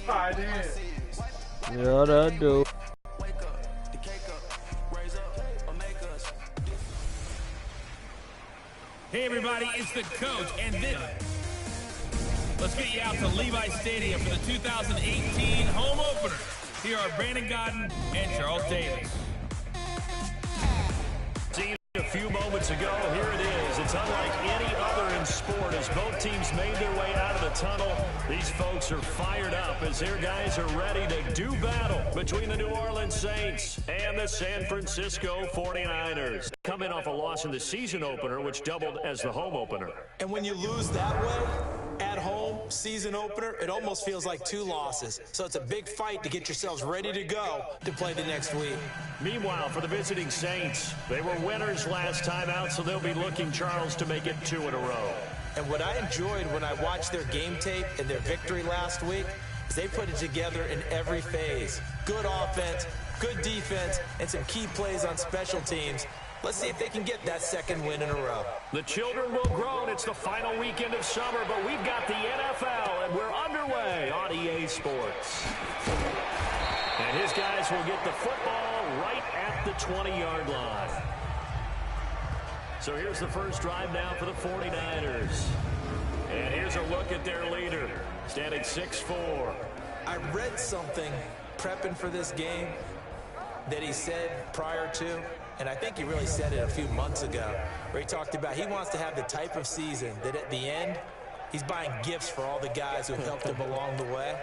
Tied in. Yeah, that do. Hey everybody, it's the coach, and this. Let's get you out to Levi Stadium for the 2018 home opener. Here are Brandon Godden and Charles Davis. Seen a few moments ago, here it is. It's unlike any other in sport as both teams made their way out of the tunnel. These folks are fired up as their guys are ready to do battle between the New Orleans Saints and the San Francisco 49ers. Coming off a loss in the season opener, which doubled as the home opener. And when you lose that way, at home, season opener, it almost feels like two losses. So it's a big fight to get yourselves ready to go to play the next week. Meanwhile, for the visiting Saints, they were winners last time out, so they'll be looking, Charles, to make it 2 in a row. And what I enjoyed when I watched their game tape and their victory last week is they put it together in every phase. Good offense, good defense, and some key plays on special teams. Let's see if they can get that second win in a row. The children will groan. It's the final weekend of summer, but we've got the NFL, and we're underway on EA Sports. And his guys will get the football right at the 20-yard line. So here's the first drive now for the 49ers. And here's a look at their leader, standing 6'4". I read something prepping for this game that he said prior to, and I think he really said it a few months ago, where he talked about he wants to have the type of season that at the end, he's buying gifts for all the guys who have helped him along the way.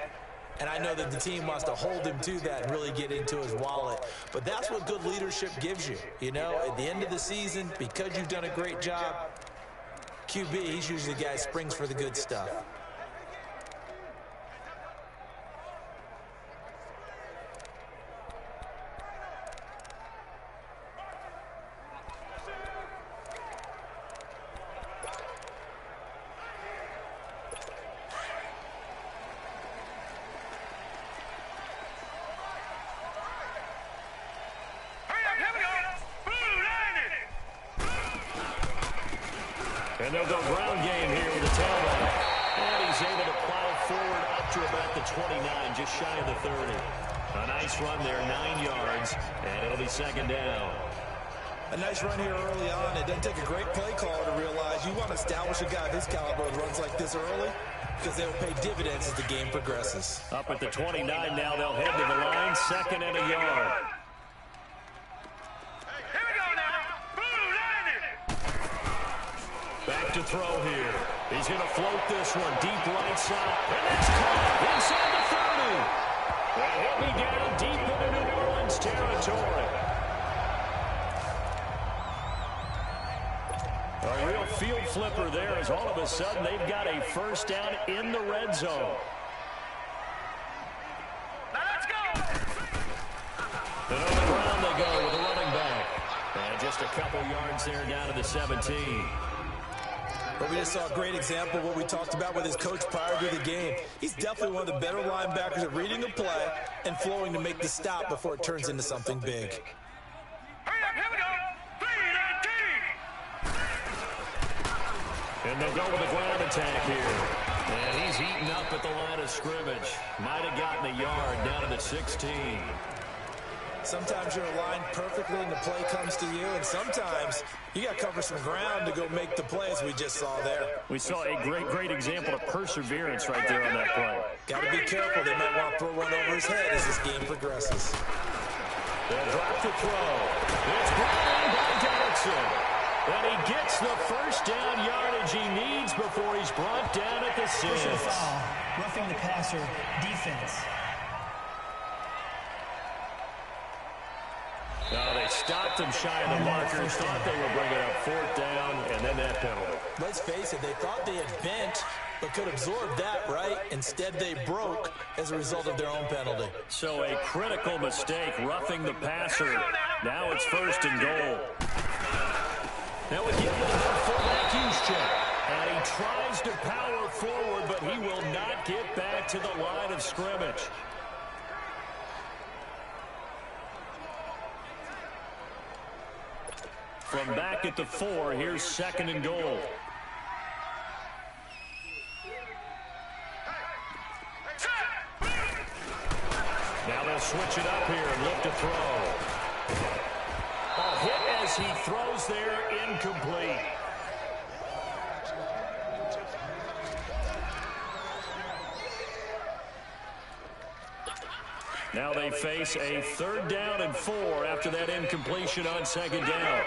And I know that the team wants to hold him to that and really get into his wallet. But that's what good leadership gives you. You know, at the end of the season, because you've done a great job, QB, he's usually the guy who springs for the good stuff. And they'll go ground game here with the tailback. And he's able to plow forward up to about the 29, just shy of the 30. A nice run there, 9 yards, and it'll be second down. A nice run here early on. It doesn't take a great play caller to realize you want to establish a guy of his caliber with runs like this early because they will pay dividends as the game progresses. Up at the 29 now, they'll head to the line, second and a yard. Back to throw here. He's going to float this one deep right side. And that's caught inside the 30. And he'll be down deep into New Orleans territory. A real field flipper there as all of a sudden they've got a first down in the red zone. Now let's go. And on the ground they go with a running back. And just a couple yards there down to the 17. But we just saw a great example of what we talked about with his coach prior to the game. He's definitely one of the better linebackers at reading the play and flowing to make the stop before it turns into something big. Hurry up, here we go. 3-19. And they'll go with a ground attack here. And he's eaten up at the line of scrimmage. Might have gotten a yard down to the 16. Sometimes you're aligned perfectly and the play comes to you, and sometimes you got to cover some ground to go make the plays we just saw there. We saw a great example of perseverance right there on that play. Got to be careful. They might want to throw one over his head as this game progresses. They'll drop the throw. It's brought in by Derrickson. And he gets the first down yardage he needs before he's brought down at the 6. Foul, roughing the passer, defense. No, they stopped him shy of the markers, thought they were bringing up 4th down, and then that penalty. Let's face it, they thought they had bent, but could absorb that, right? Instead, they broke as a result of their own penalty. So a critical mistake, roughing the passer. Now it's 1st and goal. Now we give it a fullback Juszczyk. And he tries to power forward, but he will not get back to the line of scrimmage. From back at the 4, here's 2nd and goal. Now they'll switch it up here and look to throw. A hit as he throws there, incomplete. Now they face a 3rd down and 4 after that incompletion on 2nd down.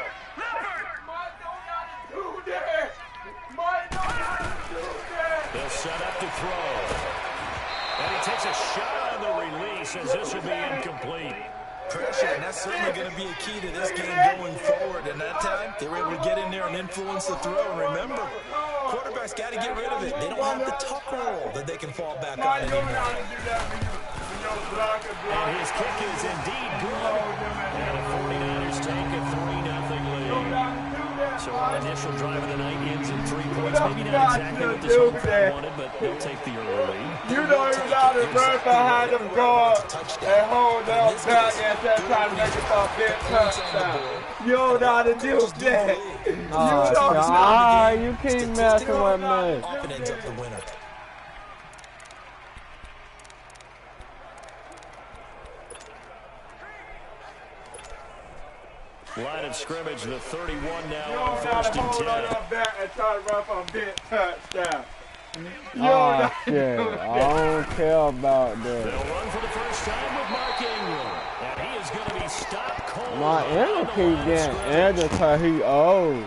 They'll set up to throw. And he takes a shot on the release as this will be incomplete. Pressure, and that's certainly going to be a key to this game going forward. And that time, they were able to get in there and influence the throw. And remember, quarterbacks got to get rid of it. They don't have the tuck roll that they can fall back on anymore. And his kick is indeed good. And the 49ers take a 3-0 lead. So our initial drive of the night ends in 3 points. Maybe not exactly what this home crowd wanted, but they'll take the early lead. You don't even know how to run behind them guard and hold them back and then try to make it for a big touchdown. You don't know how to do that. You keep messing with me. Often ends up the winner. Line of scrimmage, the 31 now on 1st and 10. And try to run for a big touchdown. Oh, shit. I don't care about that. They'll run for the first time with Mark Ingram. And he is going to be stopped cold. Mark Ingram keep getting injured because he old.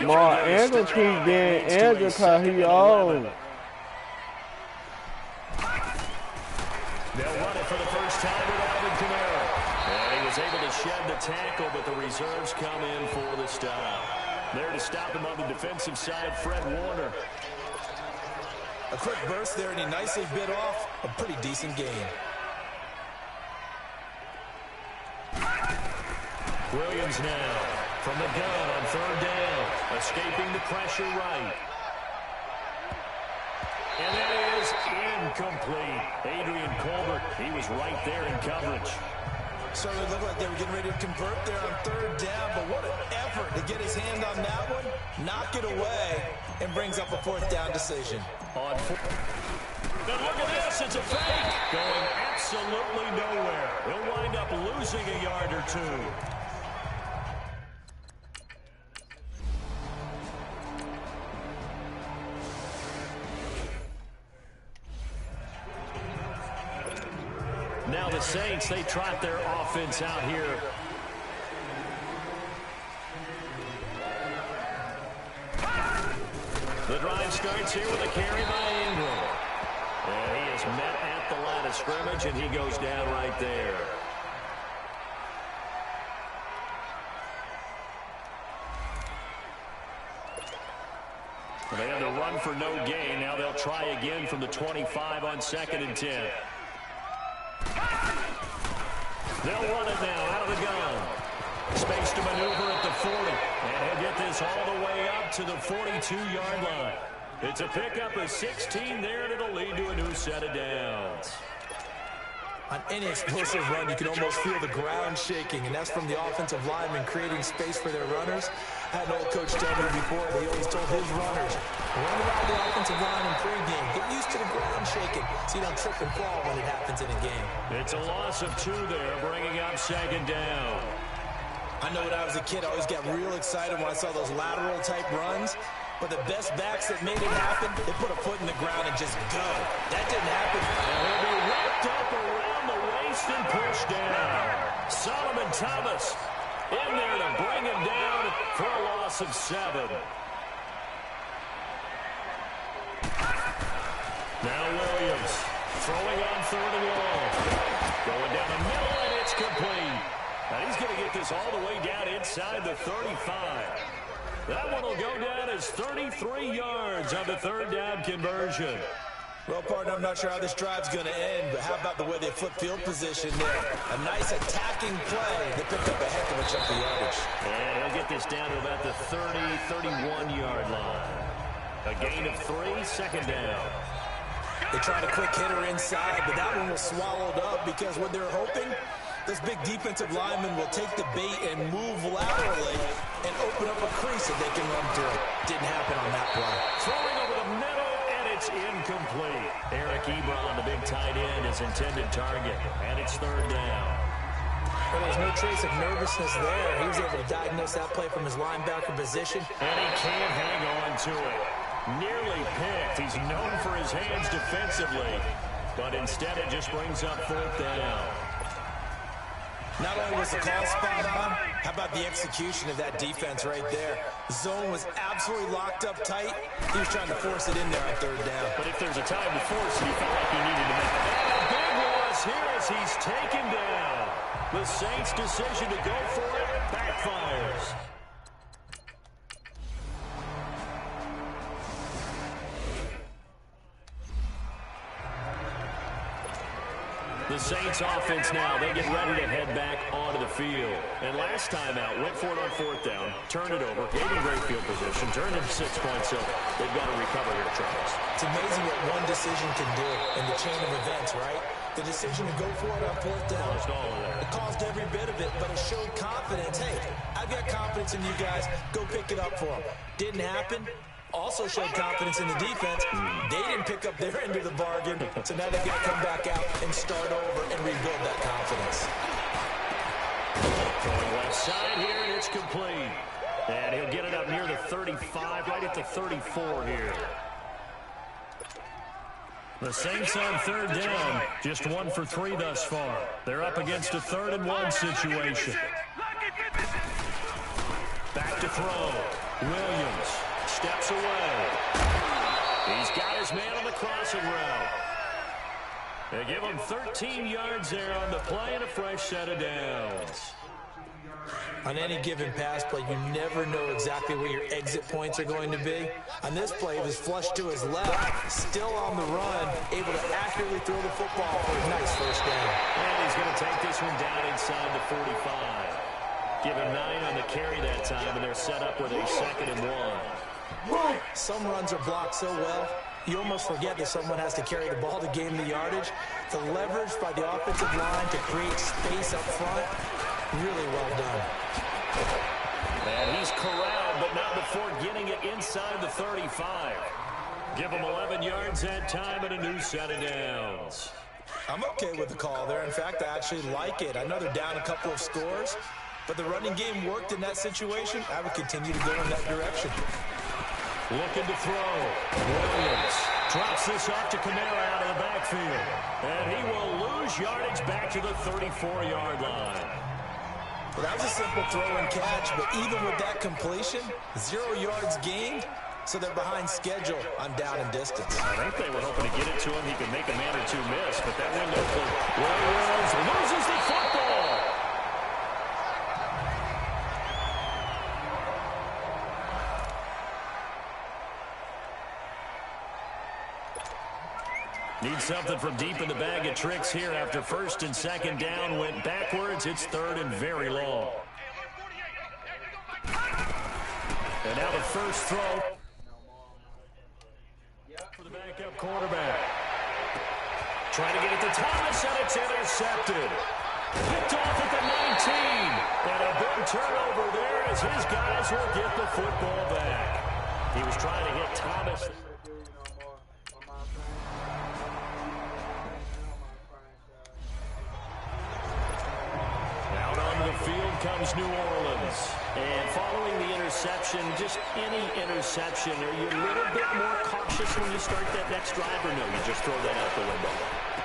Mark Ingram keep getting injured because he old. They'll run it for the first time with Alvin Kamara. And he was able to shed the tackle, but the reserves come in for the stop. There to stop him on the defensive side, Fred Warner. A quick burst there, and he nicely bit off a pretty decent game. Williams now from the gun on 3rd down, escaping the pressure right. And that is incomplete. Adrian Colbert, he was right there in coverage. So it looked like they were getting ready to convert there on 3rd down, but what an effort to get his hand on that one, knock it away, and brings up a 4th down decision. On 4th. And look at this, it's a fake. Going absolutely nowhere. He'll wind up losing a yard or 2. Now the Saints, they trot their offense out here. The drive starts here with a carry by Ingram. And he is met at the line of scrimmage, and he goes down right there. They had to run for no gain. Now they'll try again from the 25 on 2nd and 10. They'll run it now out of the gun. Space to maneuver at the 40. And he'll get this all the way up to the 42-yard line. It's a pickup of 16 there, and it'll lead to a new set of downs. On any explosive run, you can almost feel the ground shaking, and that's from the offensive linemen creating space for their runners. I had an old coach tell me before, he always told his runners, run around the offensive line in pregame. Get used to the ground shaking so you don't trip and fall when it happens in a game. It's a loss of 2 there, bringing up 2nd down. I know when I was a kid, I always got real excited when I saw those lateral-type runs. But the best backs that made it happen, they put a foot in the ground and just go. That didn't happen. And he'll be wrapped up around the waist and pushed down. Solomon Thomas in there to bring him down for a loss of 7. Now Williams throwing on 3rd and long. Going down the middle, and it's complete. And he's going to get this all the way down inside the 35. That one will go down as 33 yards on the 3rd down conversion. Well, partner, I'm not sure how this drive's going to end, but how about the way they flip field position there? A nice attacking play. They picked up a heck of a chunk of yardage. And he'll get this down to about the 30, 31-yard line. A gain of 3, 2nd down. They tried a quick hitter inside, but that one was swallowed up because what they're hoping, this big defensive lineman will take the bait and move laterally and open up a crease that they can run through. Didn't happen on that play. Throwing over the middle, and it's is incomplete. Eric Ebron, the big tight end, is intended target, and it's third down. Well, there's no trace of nervousness there. He was able to diagnose that play from his linebacker position. And he can't hang on to it. Nearly picked. He's known for his hands defensively, but instead it just brings up fourth down. Not only was the call spot on, how about the execution of that defense right there? The zone was absolutely locked up tight. He was trying to force it in there on third down. But if there's a time to force it, he felt like he needed to make it. And a big loss here as he's taken down. The Saints' decision to go for it backfires. The Saints offense now, they get ready to head back onto the field. And last time out, went for it on fourth down, turned it over, gave him great field position, turned it 6 points, so they've got to recover here, Travis. It's amazing what one decision can do in the chain of events, right? The decision to go for it on fourth down, it caused every bit of it, but it showed confidence. Hey, I've got confidence in you guys. Go pick it up for them. Didn't happen. Also showed confidence in the defense. They didn't pick up their end of the bargain, so now they've got to come back out and start over and rebuild that confidence. Going left side here, and it's complete. And he'll get it up near the 35, right at the 34 here. The Saints on third down, just 1 for 3 thus far. They're up against a 3rd and 1 situation. Back to throw. Williams steps away. He's got his man on the crossing route. They give him 13 yards there on the play and a fresh set of downs. On any given pass play, you never know exactly where your exit points are going to be. On this play, it was flushed to his left, still on the run, able to accurately throw the football for a nice first down. And he's going to take this one down inside the 45. Give him 9 on the carry that time, and they're set up with a 2nd and 1. Some runs are blocked so well, you almost forget that someone has to carry the ball to gain the yardage. The leverage by the offensive line to create space up front, really well done. And he's corralled, but not before getting it inside the 35. Give him 11 yards that time and a new set of downs. I'm okay with the call there. In fact, I actually like it. I know they're down a couple of scores, but the running game worked in that situation. I would continue to go in that direction. Looking to throw. Williams drops this off to Kamara out of the backfield. And he will lose yardage back to the 34-yard line. Well, that was a simple throw and catch, but even with that completion, 0 yards gained, so they're behind schedule on down and distance. I think they were hoping to get it to him. He could make a man or two miss, but that window closed. Williams loses the football. Need something from deep in the bag of tricks here after 1st and 2nd down. Went backwards. It's 3rd and very long. And now the first throw for the backup quarterback. Trying to get it to Thomas, and it's intercepted. Picked off at the 19. And a big turnover there as his guys will get the football back. He was trying to hit Thomas. Comes New Orleans. And following the interception, just any interception, are you a little bit more cautious when you start that next drive, or no, you just throw that out the window?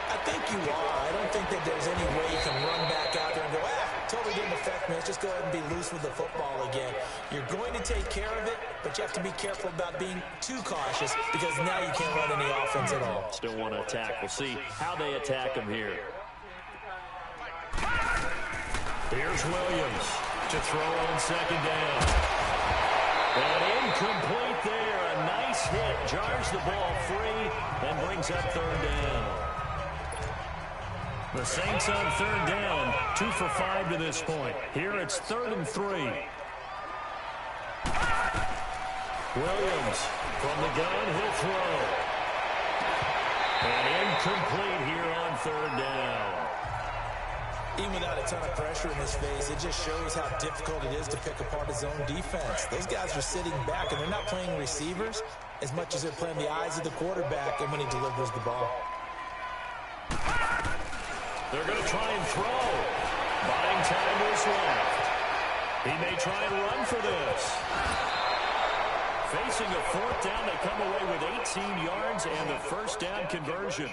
I think you are. I don't think that there's any way you can run back out there and go, totally didn't affect me. Let's just go ahead and be loose with the football again. You're going to take care of it, but you have to be careful about being too cautious because now you can't run any offense at all. Still want to attack. We'll see how they attack him here. Here's Williams to throw on 2nd down. And incomplete there. A nice hit. Jars the ball free and brings up 3rd down. The Saints on 3rd down. 2 for 5 to this point. Here it's 3rd and 3. Williams from the gun. He'll throw. And incomplete here on 3rd down. Even without a ton of pressure in his face, it just shows how difficult it is to pick apart his own defense. Those guys are sitting back, and they're not playing receivers. as much as they're playing the eyes of the quarterback and when he delivers the ball. They're going to try and throw. Buying time to his left. He may try and run for this. Facing a fourth down, they come away with 18 yards and the first down conversion.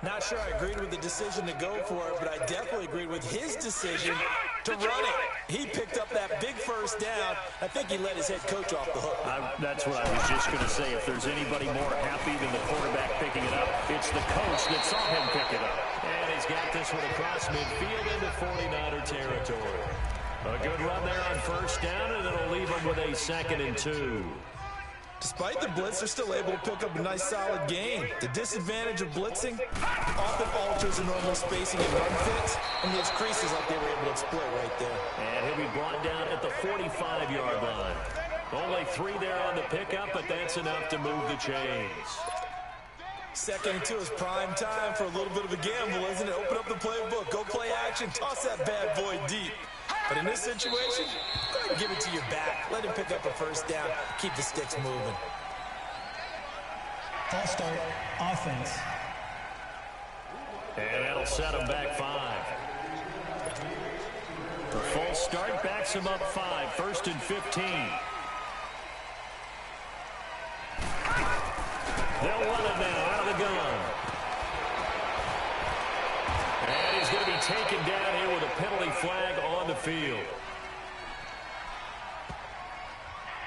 Not sure I agreed with the decision to go for it, but I definitely agreed with his decision to run it. He picked up that big first down. I think he let his head coach off the hook. That's what I was just going to say. If there's anybody more happy than the quarterback picking it up, it's the coach that saw him pick it up. And he's got this one across midfield into 49er territory. A good run there on first down, and it'll leave him with a 2nd and 2. Despite the blitz, they're still able to pick up a nice, solid gain. The disadvantage of blitzing often alters the normal spacing and run fits, and leaves creases like they were able to exploit right there. And he'll be brought down at the 45-yard line. Only 3 there on the pickup, but that's enough to move the chains. 2nd and 2 is prime time for a little bit of a gamble, isn't it? Open up the playbook, go play action, toss that bad boy deep. But in this situation, go ahead and give it to your back. Let him pick up a first down. Keep the sticks moving. False start, offense. And that'll set him back 5. The full start backs him up 5. 1st and 15. They'll run it now out of the gun. And he's going to be taken down here with a penalty flag on the field.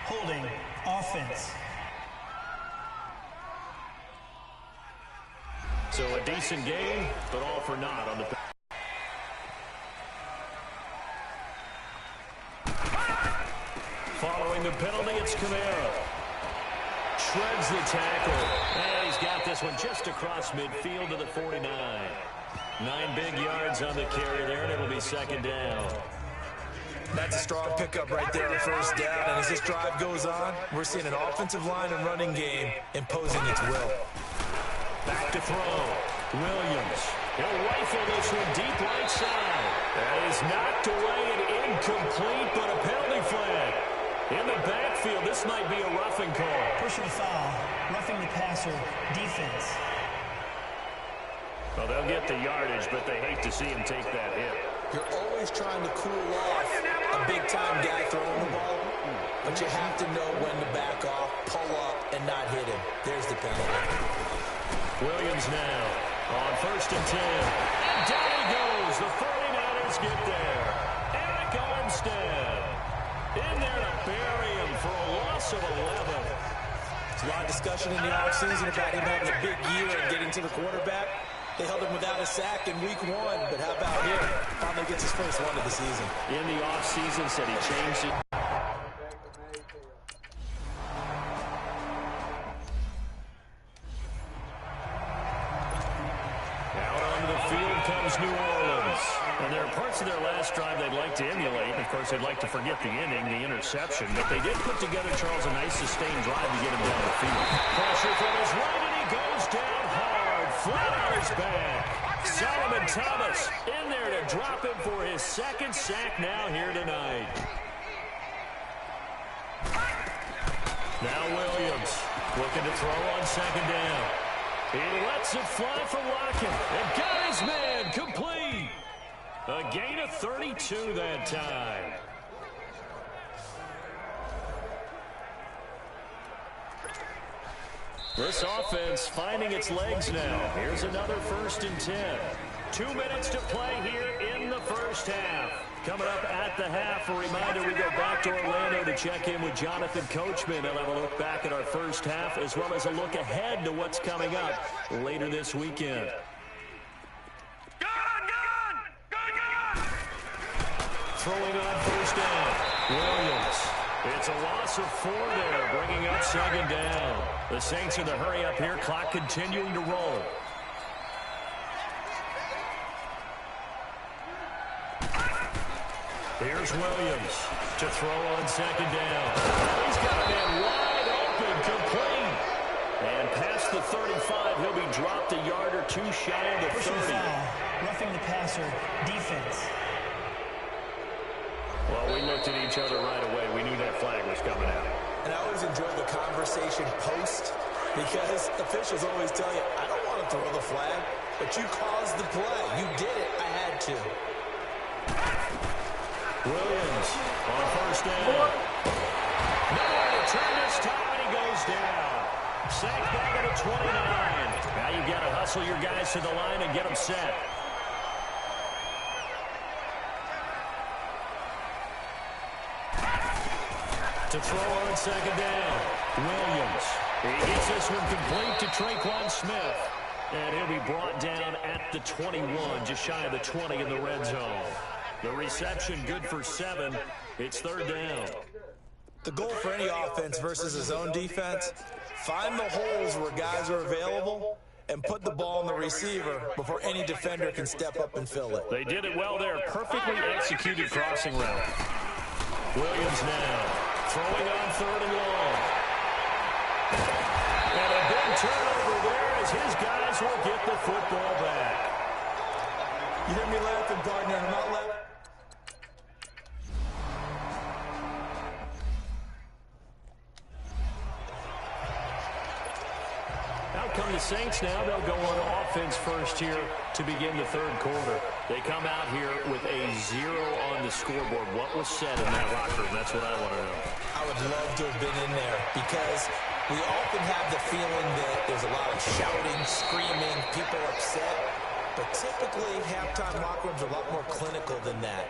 Holding, offense. So a decent game, but all for naught on the following the penalty, it's Kamara. Shreds the tackle. And he's got this one just across midfield to the 49. 9 big yards on the carry there, and it'll be 2nd down. That's a strong pickup right there on first down. And as this drive goes on, we're seeing an offensive line and running game imposing its will. Back to throw. Williams. He'll rifle this one deep right side. That is knocked away and incomplete, but a penalty flag. In the backfield, this might be a roughing call. Personal foul, roughing the passer, defense. Well, they'll get the yardage, but they hate to see him take that hit. You're always trying to cool off a big-time guy throwing the ball, but you have to know when to back off, pull up, and not hit him. There's the penalty. Williams now on 1st and 10. And down he goes. The 49ers get there. Eric Armstead in there to bury him for a loss of 11. There's a lot of discussion in the offseason about him having a big year and getting to the quarterback. They held him without a sack in week 1, but how about him? Finally gets his first one of the season. In the offseason, said he changed it. Out onto the field comes New Orleans. And there are parts of their last drive they'd like to emulate. Of course, they'd like to forget the inning, the interception. But they did put together, Charles, a nice sustained drive to get him down the field. Pressure from his right, and he goes down hard. Flat on his back. Solomon Thomas in there to drop him for his 2nd sack now here tonight. Now Williams looking to throw on 2nd down. He lets it fly for Watkins and got his man complete. A gain of 32 that time. This offense finding its legs now. Here's another 1st and 10. 2 minutes to play here in the first half. Coming up at the half, a reminder, we go back to Orlando to check in with Jonathan Coachman. He'll have a look back at our first half as well as a look ahead to what's coming up later this weekend. Throwing on 1st down. Williams. It's a loss of 4 there, bringing up 2nd down. The Saints in the hurry up here, clock continuing to roll. Here's Williams to throw on 2nd down. He's got a man wide open, complete. And past the 35, he'll be dropped a yard or 2 shy of the 30. Personal foul, roughing the passer, defense. Well, we looked at each other right away. We knew that flag was coming out. And I always enjoy the conversation post because officials always tell you, I don't want to throw the flag, but you caused the play. You did it. I had to. Williams on first down. Nowhere to turn this time, and he goes down. Sacked back at the 29. Now you've got to hustle your guys to the line and get them set. To throw on second down. Williams. He gets this one complete to Traquan Smith. And he'll be brought down at the 21, just shy of the 20 in the red zone. The reception good for 7. It's third down. The goal for any offense versus his own defense, find the holes where guys are available and put the ball in the receiver before any defender can step up and fill it. They did it well there. Perfectly executed crossing route. Williams now throwing on third and long. And a big turnover there as his guys will get the football back. You hear me laughing, partner. I'm not laughing. Out come the Saints now. They'll go on offense first here to begin the third quarter. They come out here with a 0 on the scoreboard. What was said in that locker room? That's what I want to know. I would love to have been in there because we often have the feeling that there's a lot of shouting, screaming, people upset. But typically, halftime locker rooms are a lot more clinical than that.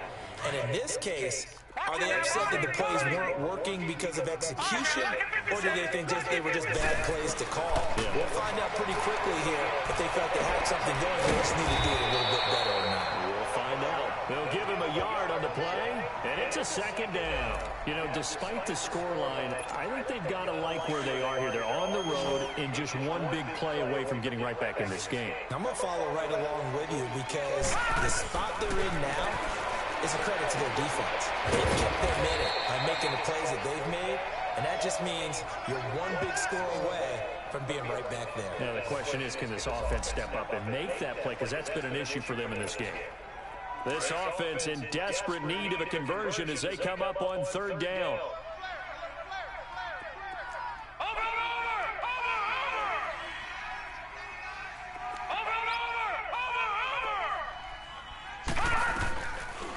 And in this case, are they upset that the plays weren't working because of execution, or do they think they were just bad plays to call? Yeah. We'll find out pretty quickly here if they felt they had something going. They just need to do it a little bit better or not. We'll find out. They'll give him a yard on the play, and it's a second down. You know, despite the scoreline, I think they've got to like where they are here. They're on the road and just one big play away from getting right back in this game. I'm going to follow right along with you because the spot they're in now is a credit to their defense. They've kept their minute by making the plays that they've made, and that just means you're one big score away from being right back there. Now, the question is, can this offense step up and make that play? Because that's been an issue for them in this game. This offense in desperate need of a conversion as they come up on third down.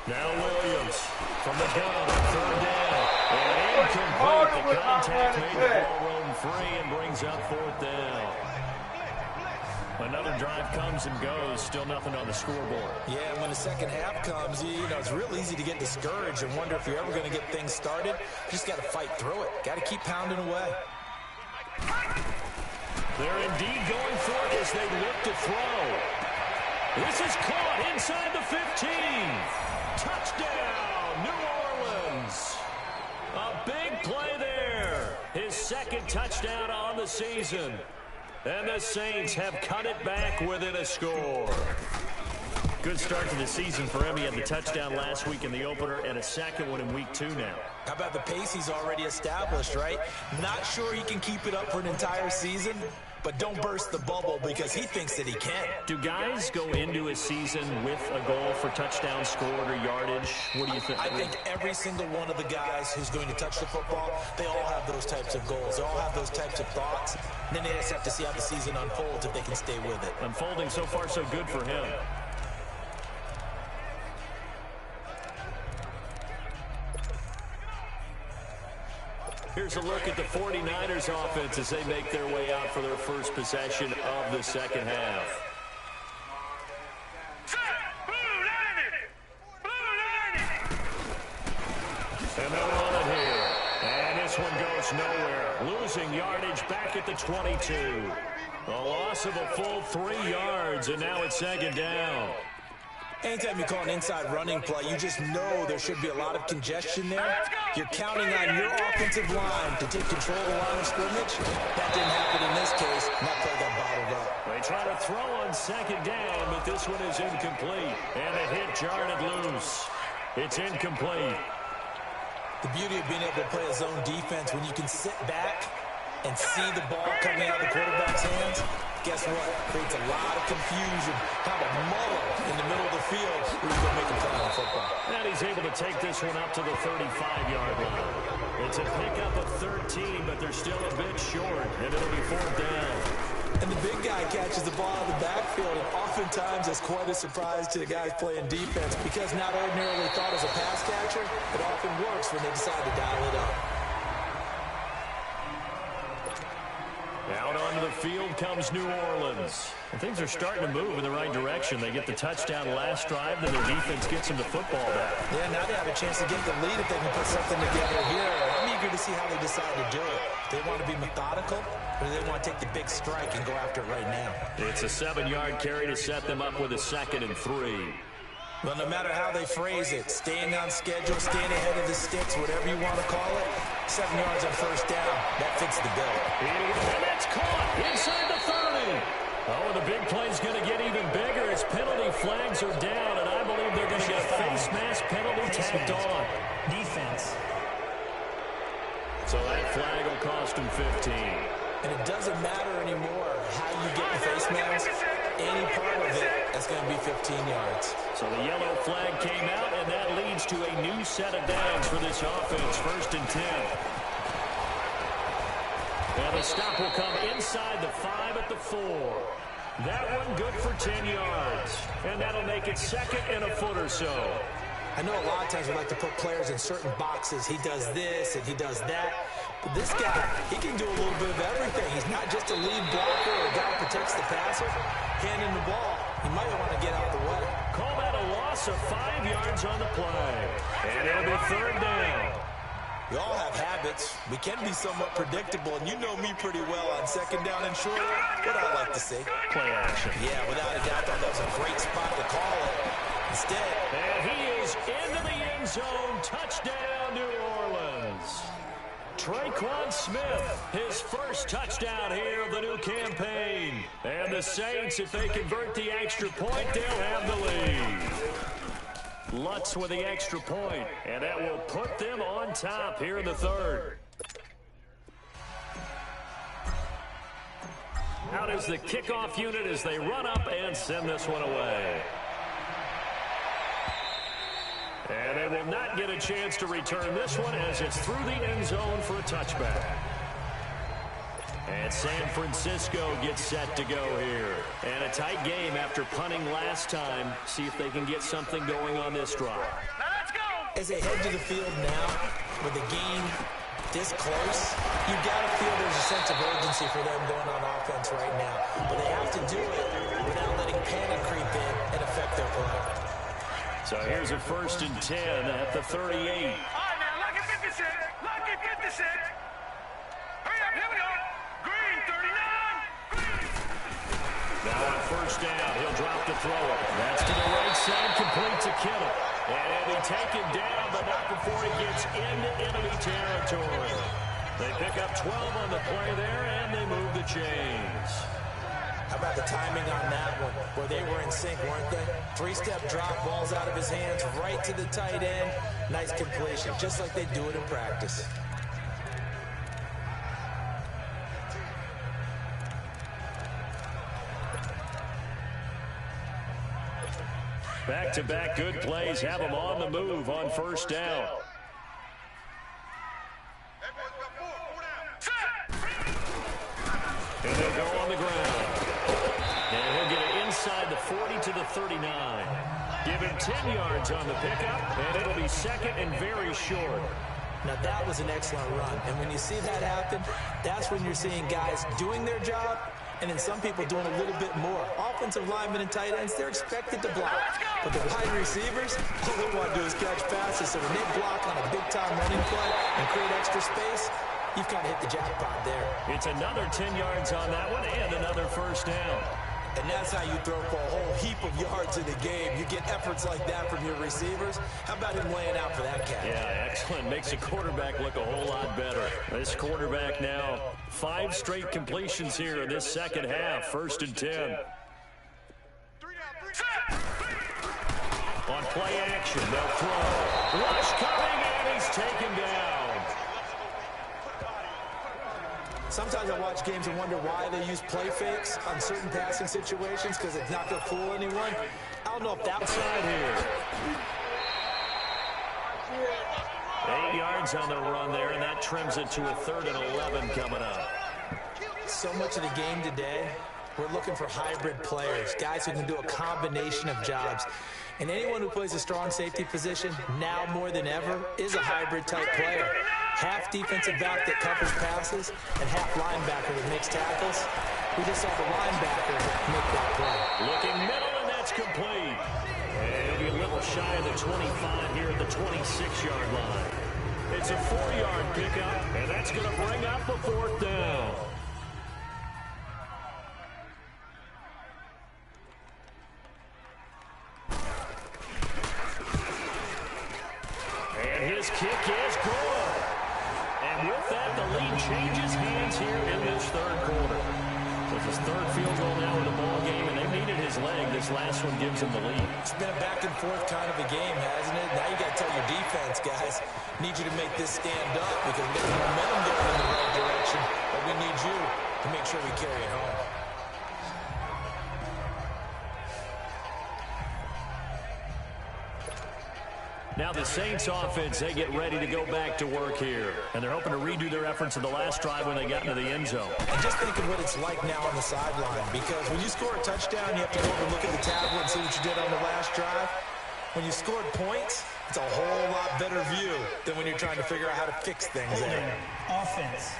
Now Williams from the gun, third down. And incomplete. The contact made the ball roam free and brings up fourth down. Another drive comes and goes. Still nothing on the scoreboard. Yeah, and when the second half comes, you know, it's real easy to get discouraged and wonder if you're ever going to get things started. You just got to fight through it. Got to keep pounding away. They're indeed going for it as they look to throw. This is caught inside the 15. Touchdown, New Orleans. A big play there. His second touchdown on the season. And the Saints have cut it back within a score. Good start to the season for him. He had the touchdown last week in the opener and a second one in week 2 now. How about the pace he's already established, right? Not sure he can keep it up for an entire season, but don't burst the bubble because he thinks that he can. Do guys go into a season with a goal for touchdown scored or yardage? What do you think? I think every single one of the guys who's going to touch the football, they all have those types of goals. They all have those types of thoughts. And then they just have to see how the season unfolds if they can stay with it. Unfolding so far so good for him. Here's a look at the 49ers offense as they make their way out for their first possession of the second half. And they're on it here. And this one goes nowhere. Losing yardage back at the 22. A loss of a full 3 yards, and now it's second down. Anytime you call an inside running play, you just know there should be a lot of congestion there. You're counting on your offensive line to take control of the line of scrimmage. That didn't happen in this case, and that play got bottled up. They try to throw on second down, but this one is incomplete. And a hit jarred it loose. It's incomplete. The beauty of being able to play a zone defense when you can sit back and see the ball coming out of the quarterback's hands guess what? Creates a lot of confusion. Kind of muddle in the middle of the field. Who's going to make a play on the football? And he's able to take this one up to the 35-yard line. It's a pickup of 13, but they're still a bit short, and it'll be 4th down. And the big guy catches the ball in the backfield, and oftentimes it's quite a surprise to the guys playing defense because not ordinarily thought as a pass catcher, it often works when they decide to dial it up. Out onto the field comes New Orleans. And things are starting to move in the right direction. They get the touchdown last drive, then their defense gets them the football back. Yeah, now they have a chance to get the lead if they can put something together here. I'm eager to see how they decide to do it. Do they want to be methodical, or do they want to take the big strike and go after it right now? It's a 7-yard carry to set them up with a 2nd and 3. Well, no matter how they phrase it, staying on schedule, staying ahead of the sticks, whatever you want to call it, 7 yards on 1st down, that fits the bill. And that's caught inside the 30. Oh, the big play's going to get even bigger as penalty flags are down, and I believe they're going to get a face mask penalty tacked on. Defense. So that flag will cost him 15. And it doesn't matter anymore how you get the face mask. Any part of it, that's going to be 15 yards. So the yellow flag came out, and that leads to a new set of downs for this offense. 1st and 10. And the stop will come inside the 5 at the 4. That one good for 10 yards. And that'll make it 2nd and a foot or so. I know a lot of times we like to put players in certain boxes. He does this and he does that. But this guy, he can do a little bit of everything. He's not just a lead blocker or a guy who protects the passer. Handing the ball, he might want to get out the way. Call that a loss of 5 yards on the play. And it'll be 3rd down. We all have habits. We can be somewhat predictable, and you know me pretty well on 2nd down and short. What I like to see. Play action. Yeah, without a doubt, that was a great spot to call it. Instead. And he is into the end zone. Touchdown, New Orleans. Traquan Smith, his first touchdown here of the new campaign. And the Saints, if they convert the extra point, they'll have the lead. Lutz with the extra point, and that will put them on top here in the 3rd. Out is the kickoff unit as they run up and send this one away. And they will not get a chance to return this one as it's through the end zone for a touchback. And San Francisco gets set to go here. And a tight game after punting last time. See if they can get something going on this drive. Let's go! As they head to the field now, with the game this close, you got to feel there's a sense of urgency for them going on offense right now. But they have to do it without letting panic creep in and affect their play. So here's a 1st and 10 at the 38. All right, now, lucky 56. Lucky 56. Hurry up, here we go. Green, 39. Now on 1st down, he'll drop the throw. That's to the right side, complete to Kittle. And he'll be taken down, but not before he gets into enemy territory. They pick up 12 on the play there, and they move the chains. How about the timing on that one, where they were in sync, weren't they? 3-step drop, balls out of his hands, right to the tight end. Nice completion, just like they do it in practice. Back-to-back good plays have them on the move on 1st down. And they'll go on the ground. And he'll get it inside the 40 to the 39. Give him 10 yards on the pickup, and it'll be 2nd and very short. Now, that was an excellent run. And when you see that happen, that's when you're seeing guys doing their job, and then some people doing a little bit more. Offensive linemen and tight ends, they're expected to block. But the wide receivers, all they want to do is catch passes. So when they block on a big-time running play and create extra space, you've kind of hit the jackpot there. It's another 10 yards on that one and another 1st down. And that's how you throw for a whole heap of yards in the game. You get efforts like that from your receivers. How about him laying out for that cat? Yeah, excellent. Makes the quarterback look a whole lot better. This quarterback now, 5 straight completions here in this 2nd half. 1st and 10. On play action, they'll throw. Rush coming, and he's taken down. sometimes I watch games and wonder why they use play fakes on certain passing situations because it's not going to fool anyone. I don't know if that's Outside here. 8 yards on the run there, and that trims it to a 3rd and 11 coming up. so much of the game today. We're looking for hybrid players, guys who can do a combination of jobs. And anyone who plays a strong safety position, now more than ever, is a hybrid-type player. Half defensive back that covers passes, and half linebacker that makes tackles. We just saw the linebacker make that play. Looking middle, and that's complete. And he'll be a little shy of the 25 here at the 26-yard line. It's a 4-yard pickup, and that's going to bring up a 4th down. And his kick is good. And with that, the lead changes hands here in this 3rd quarter. With his 3rd field goal now in the ball game, and they needed his leg. This last one gives him the lead. It's been a back-and-forth kind of a game, hasn't it? Now you got to tell your defense, guys, need you to make this stand up because we got the momentum going in the right direction, but we need you to make sure we carry it home. Now the Saints offense, they get ready to go back to work here. And they're hoping to redo their efforts in the last drive when they got into the end zone. And just think of what it's like now on the sideline, because when you score a touchdown, you have to go over and look at the tablet and see what you did on the last drive. When you scored points, it's a whole lot better view than when you're trying to figure out how to fix things there. Offense.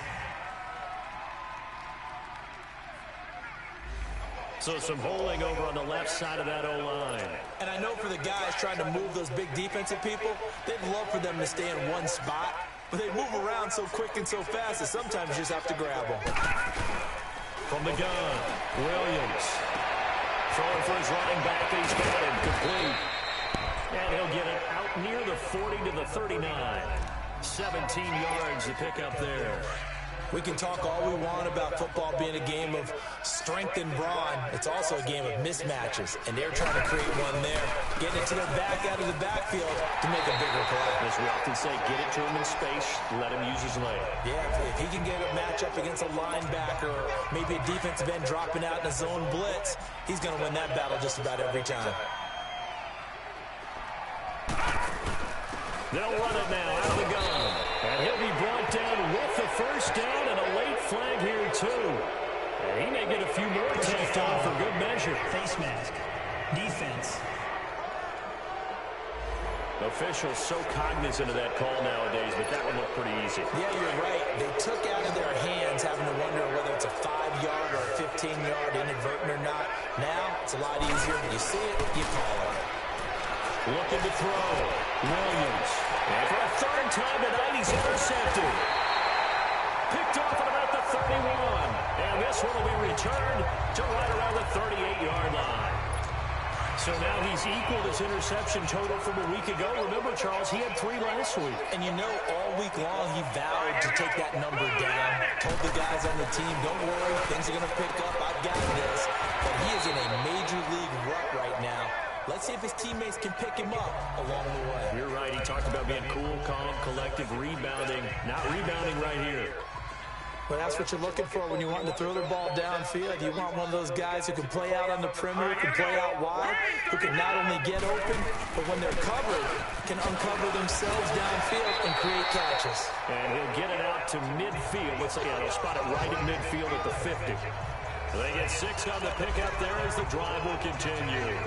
So some holding over on the left side of that O-line. And I know for the guys trying to move those big defensive people, they'd love for them to stay in one spot, but they move around so quick and so fast that sometimes you just have to grab them. From the gun, Williams. Throwing for his running back, he's got it complete. And he'll get it out near the 40 to the 39. 17 yards to pick up there. We can talk all we want about football being a game of strength and brawn. It's also a game of mismatches, and they're trying to create one there, getting it to their back out of the backfield to make a bigger play. As we often say, get it to him in space, let him use his leg. Yeah, if he can get a matchup against a linebacker or maybe a defensive end dropping out in a zone blitz, he's going to win that battle just about every time. They'll run it now out of the gun. And he'll be brought down with the first down and a late flag here, too. And he may get a few more tacked on for good measure. Face mask. Defense. Officials so cognizant of that call nowadays, but that one looked pretty easy. Yeah, you're right. They took out of their hands having to wonder whether it's a 5-yard or a 15-yard inadvertent or not. Now, it's a lot easier. You see it, you call it. Looking to throw. Williams. And for a 3rd time tonight, he's intercepted. Picked off at about the 31. And this one will be returned to right around the 38-yard line. So now he's equaled his interception total from a week ago. Remember, Charles, he had 3 last week. And you know, all week long, he vowed to take that number down. Told the guys on the team, don't worry, things are going to pick up. I've got this. But he is in a major league rut right now. Let's see if his teammates can pick him up along the way. You're right. He talked about being cool, calm, collective, rebounding. Not rebounding right here. But that's what you're looking for when you're wanting to throw the ball downfield. You want one of those guys who can play out on the perimeter, can play out wide, who can not only get open, but when they're covered, can uncover themselves downfield and create catches. And he'll get it out to midfield. Let's say he'll spot it right at midfield at the 50. They get 6 on the pickup there as the drive will continue.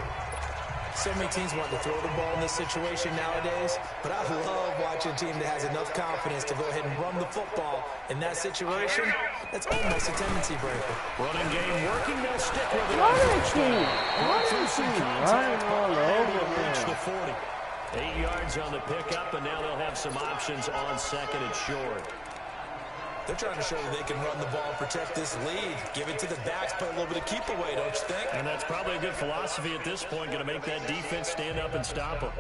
So many teams want to throw the ball in this situation nowadays, but I love watching a team that has enough confidence to go ahead and run the football. In that situation, that's almost a tendency breaker. Running game working, they'll stick with it. Why did she running all over Reach the there? 40. 8 yards on the pickup, and now they'll have some options on 2nd and short. They're trying to show that they can run the ball and protect this lead. Give it to the backs, play a little bit of keep away, don't you think? And that's probably a good philosophy at this point, going to make that defense stand up and stop them.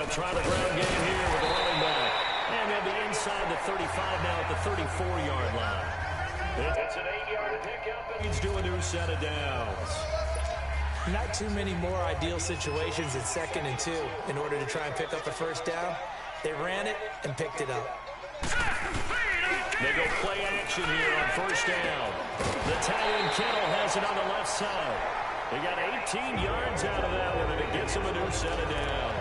They'll try the ground game here with the running back. And they'll be inside the 35 now at the 34-yard line. It's an 8-yard pickup, and he's doing a new set of downs. Not too many more ideal situations at 2nd and 2 in order to try and pick up a first down. They ran it and picked it up. They go play action here on first down. The tight end Kittle has it on the left side. They got 18 yards out of that one, and it gets them a new set of downs.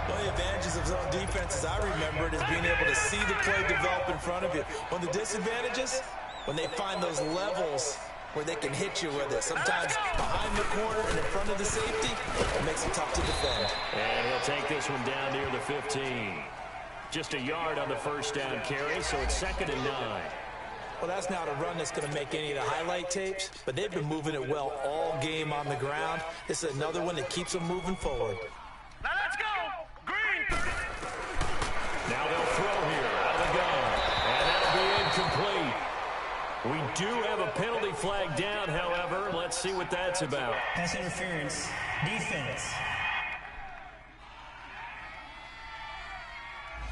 One of the advantages of zone defense, as I remember it, is being able to see the play develop in front of you. One of the disadvantages, when they find those levels where they can hit you with it. Sometimes behind the corner and in front of the safety, it makes it tough to defend. And he'll take this one down near the 15. Just a yard on the first down carry, so it's 2nd and 9. Well, that's not a run that's going to make any of the highlight tapes, but they've been moving it well all game on the ground. This is another one that keeps them moving forward. Now let's go. Green. Now they'll throw here out of the gun, and that'll be incomplete. We do have a penalty flag down, however. Let's see what that's about. Pass interference. Defense.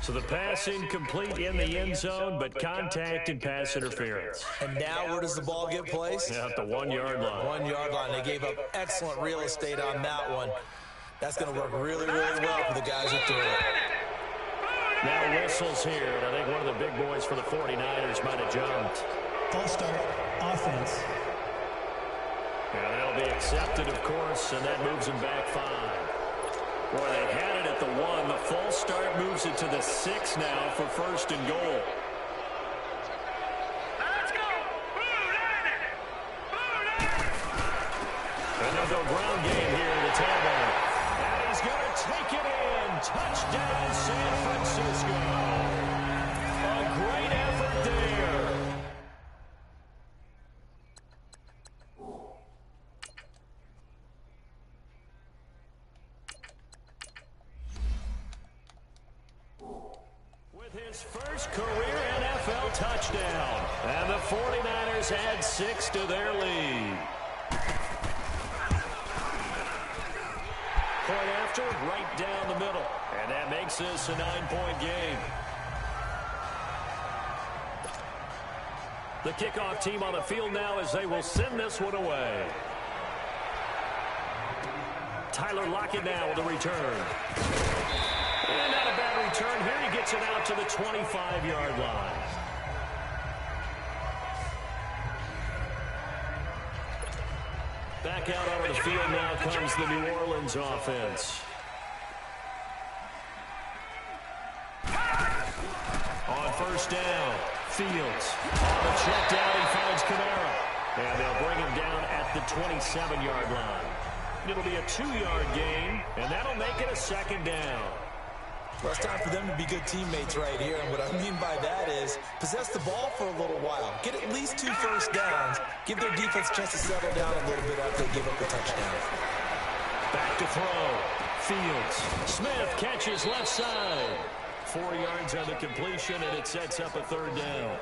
So the pass incomplete in the end zone, but contact and pass interference. And now where does the ball get placed? At the 1-yard line. 1-yard line. They gave up excellent real estate on that one. That's going to work really, really well for the guys who threw it. Now whistles here, and I think one of the big boys for the 49ers might have jumped. False start. Offense. And that'll be accepted, of course, and that moves them back 5. Boy, they had it at the 1. The false start moves it to the 6 now for 1st and goal. Let's go. And they'll go ground game here in the tailback. And he's going to take it in. Touchdown, San Francisco. A great effort there. His first career NFL touchdown. And the 49ers add 6 to their lead. Point after, right down the middle. And that makes this a 9-point game. The kickoff team on the field now as they will send this one away. Tyler Lockett now with the return. And not a bad return here. He gets it out to the 25-yard line. Back out onto the field now comes the New Orleans offense. On first down, Fields. On the check down, he finds Kamara. And they'll bring him down at the 27-yard line. It'll be a 2-yard gain, and that'll make it a 2nd down. Well, it's time for them to be good teammates right here. And what I mean by that is possess the ball for a little while. Get at least 2 first downs. Give their defense a chance to settle down a little bit after they give up the touchdown. Back to throw. Fields. Smith catches left side. 4 yards on the completion, and it sets up a 3rd down.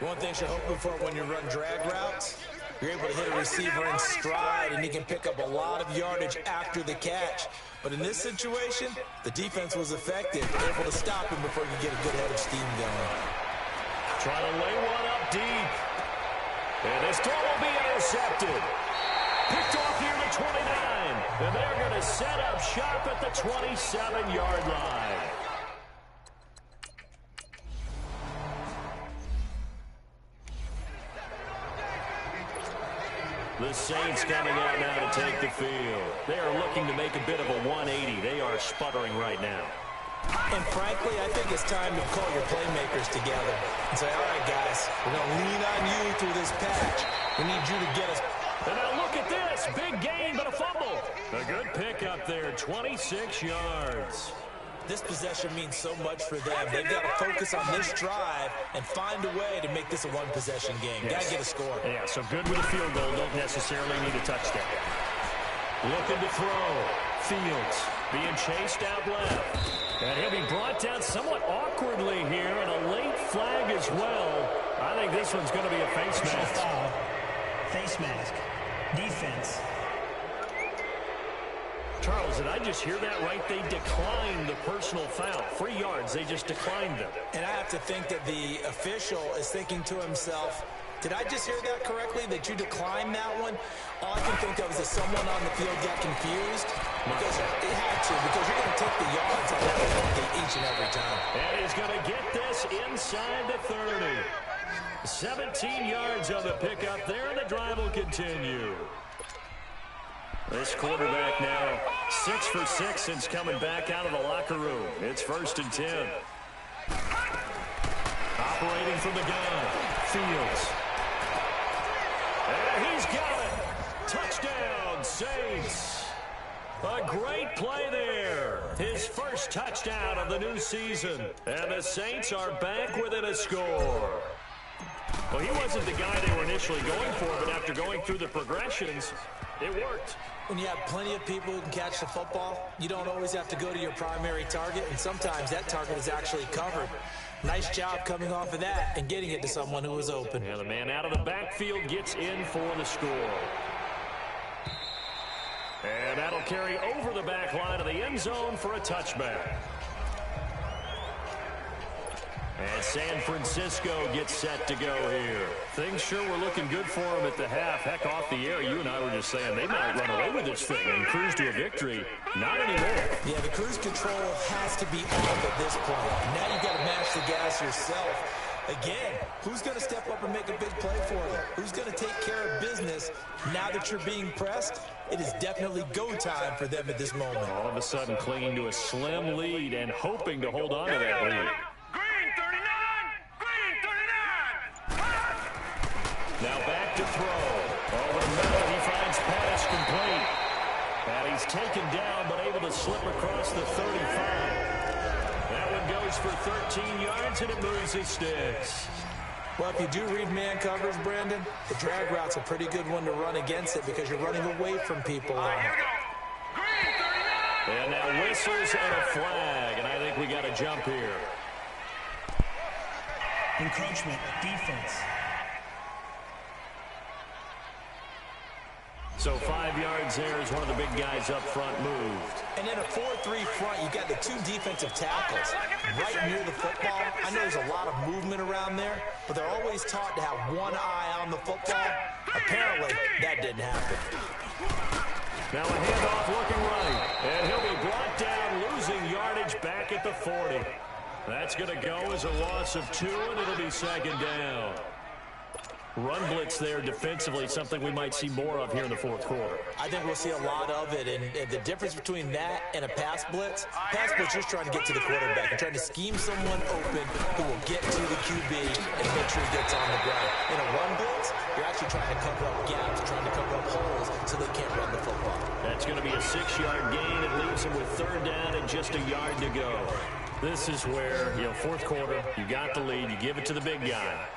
One thing you're hoping for when you run drag routes, you're able to hit a receiver in stride, and he can pick up a lot of yardage after the catch. But in this situation, the defense was effective, able to stop him before he could get a good head of steam going. Trying to lay one up deep. And this throw will be intercepted. Picked off near the 29. And they're going to set up shop at the 27-yard line. The Saints coming out now to take the field. They are looking to make a bit of a 180. They are sputtering right now. And frankly, I think it's time to call your playmakers together and say, all right, guys, we're going to lean on you through this patch. We need you to get us. And now look at this. Big gain, but a fumble. A good pick up there, 26 yards. This possession means so much for them. They've got to focus on this drive and find a way to make this a one-possession game. Yes. Got to get a score. Yeah, so good with a field goal. Don't necessarily need a touchdown. Looking to throw. Fields being chased out left. And he'll be brought down somewhat awkwardly here, and a late flag as well. I think this one's going to be a face mask. Face mask. Defense. Charles, did I just hear that right? They declined the personal foul. 3 yards, they just declined them. And I have to think that the official is thinking to himself, did I just hear that correctly, that you declined that one? All I can think of is that someone on the field got confused, because it had to, because you're going to take the yards on that penalty each and every time. And he's going to get this inside the 30. 17 yards on the pickup there, and the drive will continue. This quarterback now 6 for 6 since coming back out of the locker room. It's 1st and 10. Operating from the gun, Fields. And he's got it. Touchdown, Saints. A great play there. His first touchdown of the new season. And the Saints are back within a score. Well, he wasn't the guy they were initially going for, but after going through the progressions, it worked. When you have plenty of people who can catch the football, you don't always have to go to your primary target, and sometimes that target is actually covered. Nice job coming off of that and getting it to someone who was open. And the man out of the backfield gets in for the score. And that'll carry over the back line of the end zone for a touchback. And San Francisco gets set to go here. Things sure were looking good for them at the half. Heck, off the air, you and I were just saying they might run away with this thing and cruise to a victory. Not anymore. Yeah, the cruise control has to be off at this point. Now you've got to mash the gas yourself. Again, who's going to step up and make a big play for you? Who's going to take care of business now that you're being pressed? It is definitely go time for them at this moment. All of a sudden clinging to a slim lead and hoping to hold on to that lead. Now back to throw. Over the middle, he finds pass complete. And he's taken down, but able to slip across the 35. That one goes for 13 yards, and it moves his sticks. Well, if you do read man coverage, Brandon, the drag route's a pretty good one to run against it because you're running away from people on it. And now whistles and a flag, and I think we got a jump here. Encroachment, defense. So 5 yards there as one of the big guys up front moved. And in a 4-3 front, you got the 2 defensive tackles right near the football. I know there's a lot of movement around there, but they're always taught to have one eye on the football. Apparently, that didn't happen. Now a handoff looking right, and he'll be brought down, losing yardage back at the 40. That's going to go as a loss of 2, and it'll be 2nd down. Run blitz there defensively, something we might see more of here in the 4th quarter. I think we'll see a lot of it, and the difference between that and a pass blitz is trying to get to the quarterback and trying to scheme someone open who will get to the QB and make sure he gets on the ground. In a run blitz, you're actually trying to cover up gaps, trying to cover up holes so they can't run the football. That's going to be a 6-yard gain. It leaves him with 3rd down and just a yard to go. This is where, 4th quarter, you got the lead, you give it to the big guy.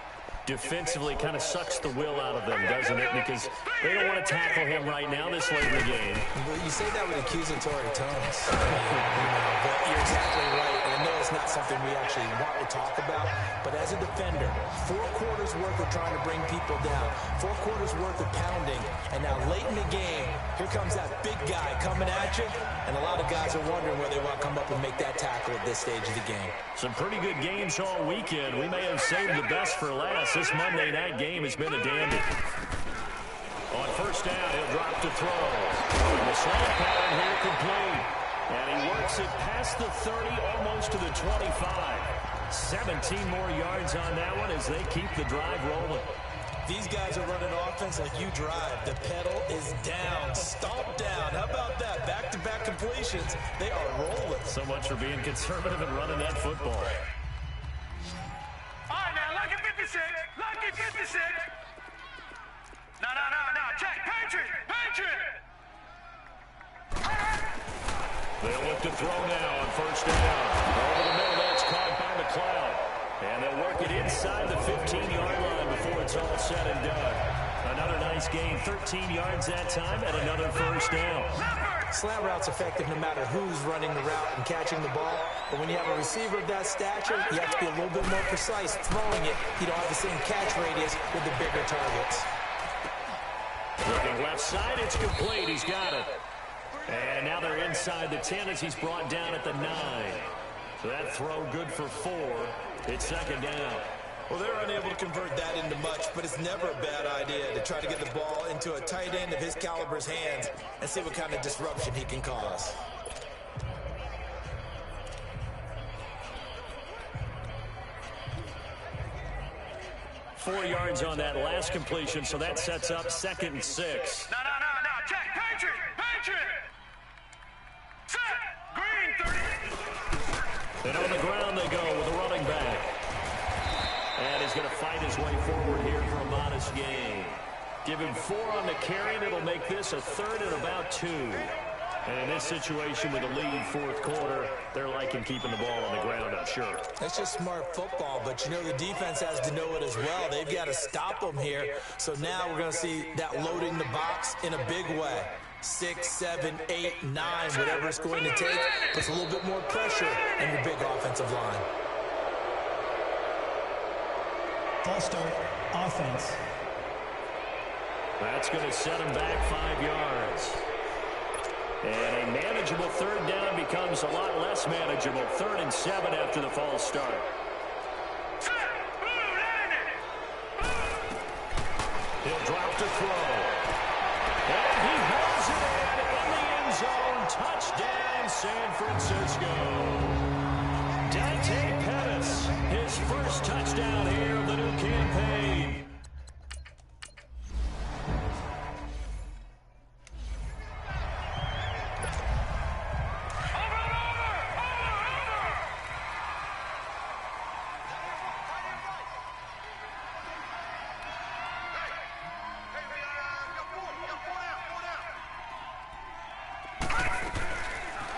Defensively kind of sucks the will out of them, doesn't it? Because they don't want to tackle him right now this late in the game. Well, you say that with accusatory tones. But you're exactly right. And I know it's not something we actually want to talk about. But as a defender, 4 quarters worth of trying to bring people down, 4 quarters worth of pounding, and now late in the game, here comes that big guy coming at you. And a lot of guys are wondering where they want to come up and make that tackle at this stage of the game. Some pretty good games all weekend. We may have saved the best for last. This Monday night game has been a dandy. On 1st down, he'll drop to throw. And the slant pattern here complete. And he works it past the 30, almost to the 25. 17 more yards on that one as they keep the drive rolling. These guys are running offense like you drive. The pedal is down. Stomp down. How about that? Back-to-back completions. They are rolling. So much for being conservative and running that football. All right, now, lucky 56. Lucky 56. No. Check. Patriot. They'll look to throw now on 1st down. Over the middle, that's caught by McLeod. And they'll work it inside the 15-yard line before it's all said and done. Another nice gain, 13 yards that time, and another 1st down. Slant route's effective no matter who's running the route and catching the ball. But when you have a receiver of that stature, you have to be a little bit more precise throwing it. You don't have the same catch radius with the bigger targets. Looking left side, it's complete. He's got it. And now they're inside the 10 as he's brought down at the 9. So that throw good for 4. It's second down. Well, they're unable to convert that into much, but it's never a bad idea to try to get the ball into a tight end of his caliber's hands and see what kind of disruption he can cause. Four yards on that last completion, so that sets up 2nd and 6. No. Check. Patriot. Set. Green 30. And on the ground they go with a running back. And he's going to fight his way forward here for a modest gain. Give him 4 on the carry, and it'll make this a 3rd and about 2. And in this situation with a lead 4th quarter, they're liking keeping the ball on the ground, I'm sure. That's just smart football, but you know the defense has to know it as well. They've got to stop them here. So now we're going to see that loading the box in a big way. 6, 7, 8, 9, whatever it's going to take, puts a little bit more pressure on your big offensive line. False start, offense. That's going to set him back 5 yards. And a manageable 3rd down becomes a lot less manageable. 3rd and 7 after the false start. He'll drop to throw. And he holds it in the end zone. Touchdown, San Francisco. Dante Pettis, his first touchdown here of the new campaign.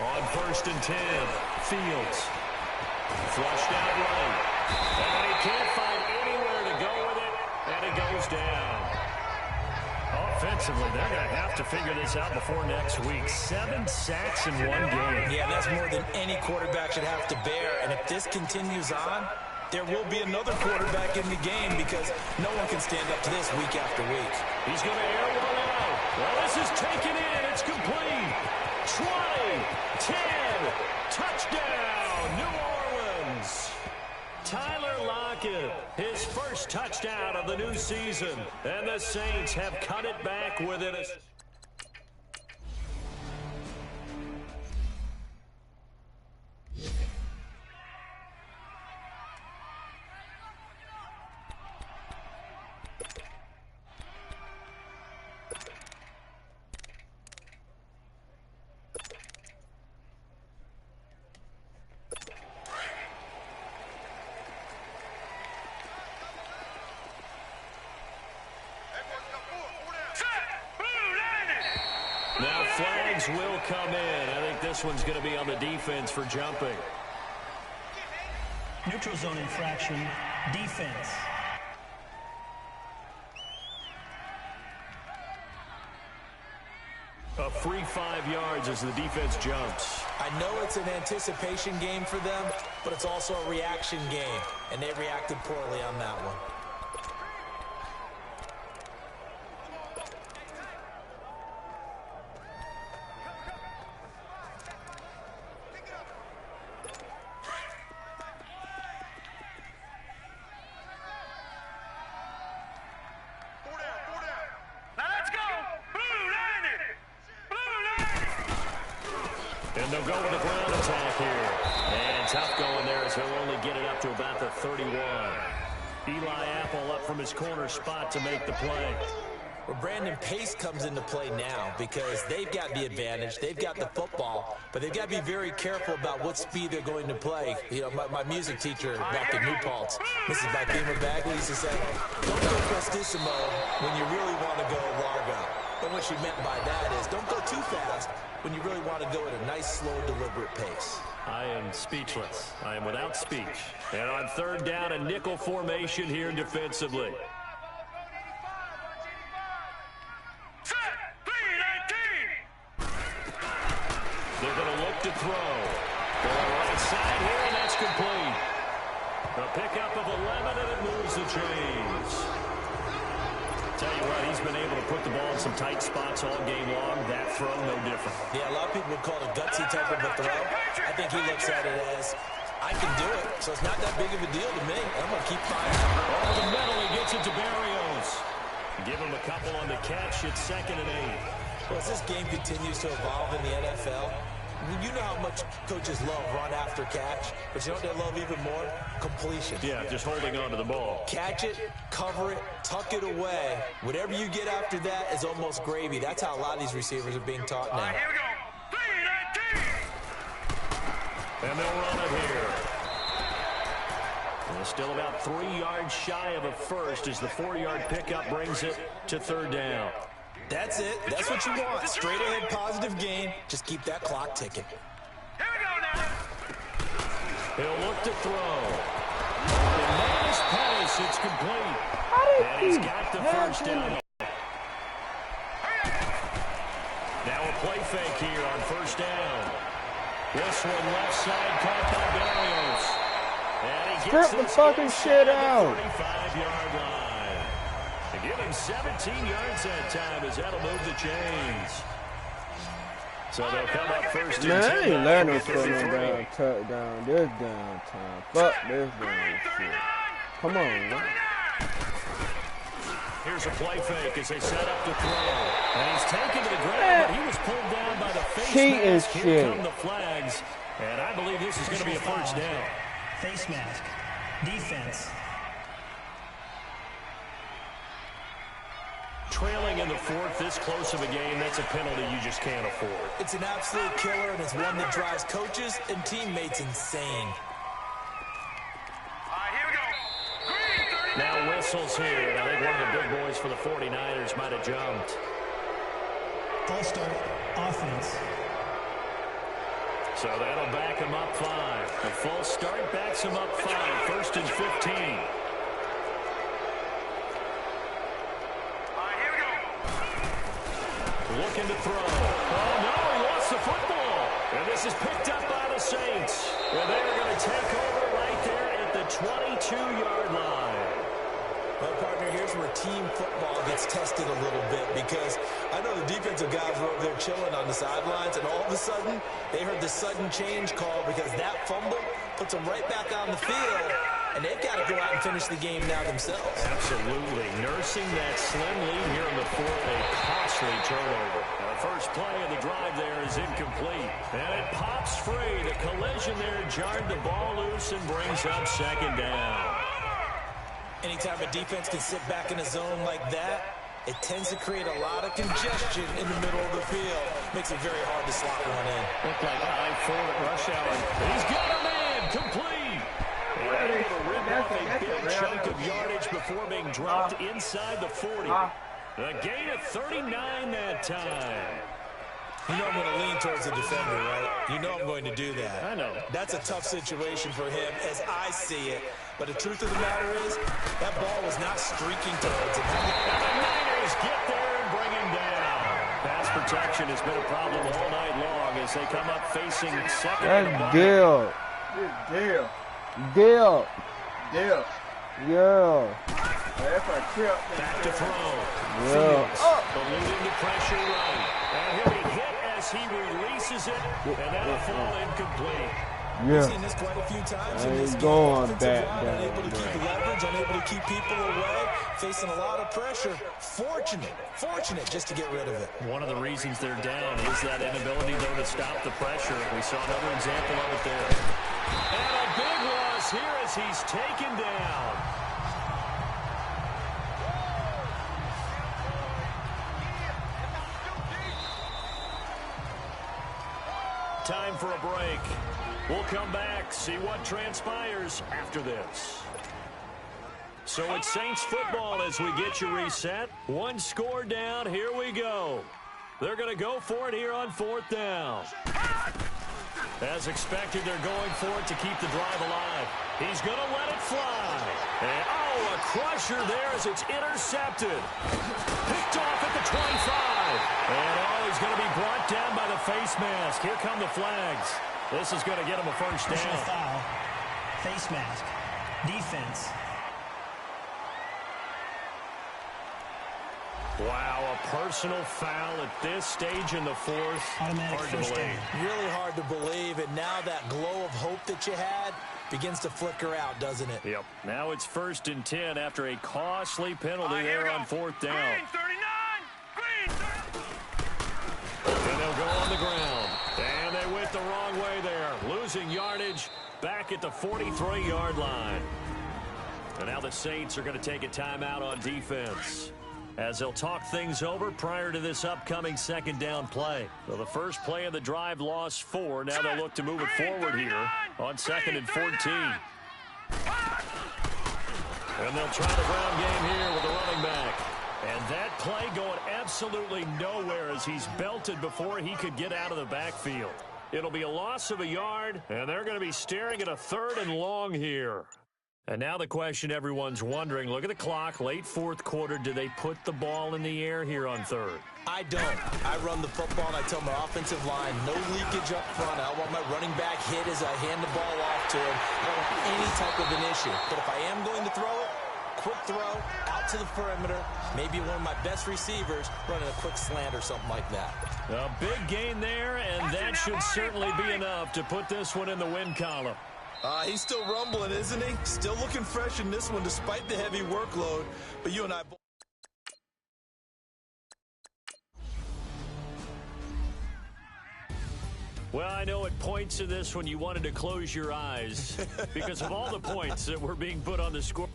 On 1st and 10, Fields. Flushed out right. And he can't find anywhere to go with it, and it goes down. Offensively, they're going to have to figure this out before next week. 7 sacks in 1 game. Yeah, that's more than any quarterback should have to bear. And if this continues on, there will be another quarterback in the game because no one can stand up to this week after week. He's going to air one out. Well, this is taken in. It's complete. 20, 10, touchdown, New Orleans. Tyler Lockett, his first touchdown of the new season. And the Saints have cut it back within a... Now flags will come in. I think this one's going to be on the defense for jumping. Neutral zone infraction, defense. A free 5 yards as the defense jumps. I know it's an anticipation game for them, but it's also a reaction game, and they reacted poorly on that one. And they'll go with the ground attack here. And tough going there as he'll only get it up to about the 31. Eli Apple up from his corner spot to make the play. Well, Brandon, pace comes into play now because they've got the advantage. They've got the football, but they've got to be very careful about what speed they're going to play. You know, my music teacher back in New Paltz, Mrs. Bakima Bagley, used to say, don't go prestissimo when you really want to go largo. And what she meant by that is don't go too fast when you really want to go at a nice, slow, deliberate pace. I am speechless. I am without speech. And on 3rd down, a nickel formation here defensively. They're going to look to throw. Going right side here, and that's complete. A pickup of 11, and it moves the chains. Tell you what, he's been able to put the ball in some tight spots all game long. That throw, no different. Yeah, a lot of people would call it a gutsy type of a throw. I think he looks at it as, I can do it, so it's not that big of a deal to me. I'm going to keep firing. Over the middle, he gets it to Barrios. Give him a couple on the catch. It's 2nd and 8. Well, as this game continues to evolve in the NFL, you know how much coaches love run after catch, but you know what they love even more? Completion. Yeah, just holding on to the ball. Catch it, cover it, tuck it away. Whatever you get after that is almost gravy. That's how a lot of these receivers are being taught now. Here we go. 3-19. And they'll run it here. And still about 3 yards shy of a first as the 4-yard pickup brings it to 3rd down. That's it. That's what you want. Straight ahead positive gain. Just keep that clock ticking. Here we go now. He'll look to throw. And nice pass. It's complete. And he's got the first down. Now a play fake here on 1st down. This one left side caught by Barrios. And he gets Strip the fucking shit out. 35-yard line. To give him 17 yards that time as that'll move the chains. So they'll come up 1st and 10. Man, I ain't learning for no damn touchdown. This damn time. Fuck this damn shit. Come on, man. Here's a play fake as they set up to throw. And he's taken to the ground, but he was pulled down by the face mask. Here come the flags. And I believe this is going to be a 1st down. Face mask. Defense. Trailing in the 4th, this close of a game, that's a penalty you just can't afford. It's an absolute killer, and it's one that drives coaches and teammates insane. Here we go. Green 39. Now whistles here, and I think one of the big boys for the 49ers might have jumped. Full start. Offense. So that'll back him up 5. The full start backs him up 5. 1st and 15. Looking to throw. Oh, no, he lost the football. And this is picked up by the Saints. And they're going to take over right there at the 22-yard line. Well, partner, here's where team football gets tested a little bit because I know the defensive guys were over there chilling on the sidelines, and all of a sudden, they heard the sudden change call because that fumble puts them right back on the field, and they've got to go out and finish the game now themselves. Absolutely. Nursing that slim lead here in the 4th, a costly turnover. Now, the first play of the drive there is incomplete. And it pops free. The collision there jarred the ball loose and brings up 2nd down. Anytime a defense can sit back in a zone like that, it tends to create a lot of congestion in the middle of the field. Makes it very hard to slot one in. Looked like high forward rush hour. He's got a man complete. And able to rip off a big chunk of yardage before being dropped inside the 40. A gain of 39 that time. You know I'm going to lean towards the defender, right? You know I'm going to do that. I know. That's a tough situation for him as I see it. But the truth of the matter is, that ball was not streaking towards him. And the Niners get there and bring him down. Pass protection has been a problem all night long as they come up facing 2nd and That's Deal. Deal. Deal. Deal. Yeah. That's a trip. back to throw. Yeah. Fields alluding to pressure right. And he'll be hit as he releases it, and that'll fall incomplete. We've seen Yeah. this quite a few times I in this ain't game. going Offensive back line down unable to keep there. leverage, unable to keep people away, facing a lot of pressure. Fortunate just to get rid of it. One of the reasons they're down is that inability, though, to stop the pressure. We saw another example of it there. And a big loss here as he's taken down. Time for a break. We'll come back, see what transpires after this. So it's Saints football as we get you reset. One score down, here we go. They're going to go for it here on 4th down. As expected, they're going for it to keep the drive alive. He's going to let it fly. And, oh, a crusher there as it's intercepted. Picked off at the 25. And, oh, he's going to be brought down by the face mask. Here come the flags. This is going to get him a first down. Personal foul. Face mask. Defense. Wow, a personal foul at this stage in the fourth. Automatic Hard to first believe. down. Really hard to believe, and now that glow of hope that you had begins to flicker out, doesn't it? Yep. Now it's 1st and 10 after a costly penalty Here we there go. on 4th down. Green 39. Green 30. And they'll go on the ground. And they went the wrong way there. Losing yardage back at the 43-yard line. And now the Saints are going to take a timeout on defense as they'll talk things over prior to this upcoming 2nd down play. So the first play of the drive lost 4. Now they'll look to move it forward here on 2nd and 14. And they'll try the ground game here with the running back. And that play going absolutely nowhere as he's belted before he could get out of the backfield. It'll be a loss of a yard, and they're going to be staring at a 3rd and long here. And now the question everyone's wondering, look at the clock, late 4th quarter, do they put the ball in the air here on 3rd? I don't. I run the football, and I tell my offensive line, no leakage up front. I don't want my running back hit as I hand the ball off to him. I don't want any type of an issue. But if I am going to throw it, quick throw, out to the perimeter, maybe one of my best receivers running a quick slant or something like that. A big gain there, and that should certainly be enough to put this one in the win column. He's still rumbling, isn't he? Still looking fresh in this one despite the heavy workload. But you and I both. Well, I know at points in this when you wanted to close your eyes because of all the points that were being put on the score.